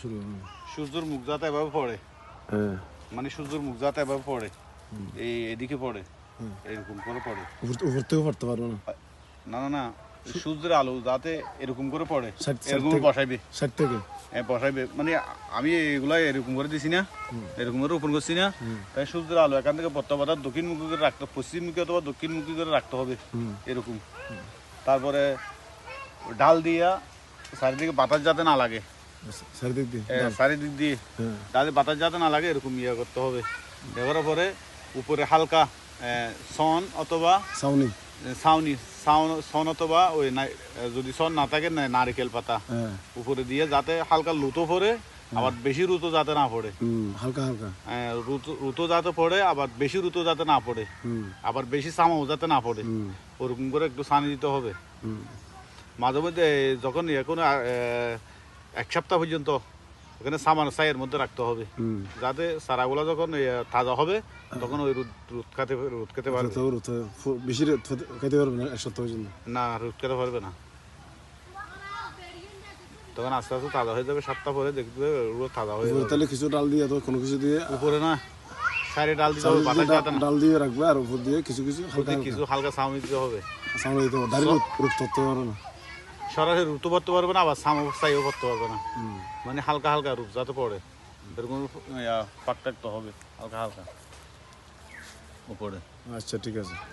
শুরু সূর্যের মুখ যাতে এভাবে পড়ে, হ্যাঁ মানে সূর্যের মুখ যাতে এভাবে পড়ে, এই এদিকে পড়ে, এরকম করে পড়ে। উপর থেকে পড়তে পারবো না। না না না, সূর্যের আলো যাতে এরকম করে পড়ে, Side এরকম থেকে- বসাইবে। সাইড থেকে বসাইবে মানে আমি এগুলা এরকম করে দিছি না, এরকম করে ওপেন করছি না, তাই সূর্যের আলো এখান থেকে পড়তে হবে, দক্ষিণ মুখী করে রাখতে, পশ্চিমমুখী অথবা দক্ষিণমুখী করে রাখতে হবে এরকম। তারপরে ডাল দিয়া চারিদিকে বাতাস যাতে না লাগে, চারিদিক দিয়ে চারিদিক দিয়ে হ্যাঁ যাতে বাতাস যাতে না লাগে এরকম ইয়ে করতে হবে। এবার পরে উপরে হালকা সন অথবা ছাউনি ছাউনি সন অথবা ওই যদি সন না থাকে নারিকেল পাতা হ্যাঁ উপরে দিয়ে যাতে হালকা লুতো পড়ে, আবার বেশি রুতো যাতে না পড়ে। হালকা হালকা রুতো যাতে পড়ে, আবার বেশি রুতো যাতে না পড়ে, আবার বেশি চামাও যাতে না পড়ে, ওরকম করে একটু ছানি দিতে হবে। মাঝে মধ্যে যখন এখন 1 সপ্তাহ পর্যন্ত ওখানে সামান ছাইয়ের মধ্যে রাখতে হবে, যাতে চারাগুলা যখন তাজা হবে তখন ওই রোদ খেতে পারবে বেশি খাইতে পারবে না 1 সপ্তাহ পর্যন্ত। না, রোদ খেতে পারবে না, তখন আস্তে আস্তে তাজা হয়ে যাবে। 1 সপ্তাহ পরে দেখবে ওগুলো তাজা হয়ে যাবে। তাহলে কিছু ডাল দিয়ে অথবা কোনো কিছু দিয়ে উপরে না সাইডে ডাল দিতে হবে, বাতাস যাতে না, ডাল দিয়ে রাখবে, আর উপর দিয়ে কিছু কিছু হালকা কিছু হালকা ছাউনি দিতে হবে। ছাউনি দিতে হবে, ডাইরেক্ট রোদ ধরতে পারবে না। সরাসরি রুতো পড়তে পারবে না, আবার ছাইও পড়তে পারবে না, মানে হালকা হালকা রূপ যাতে পড়ে এরকম পাক থাকতে হবে, হালকা হালকা উপরে। আচ্ছা ঠিক আছে।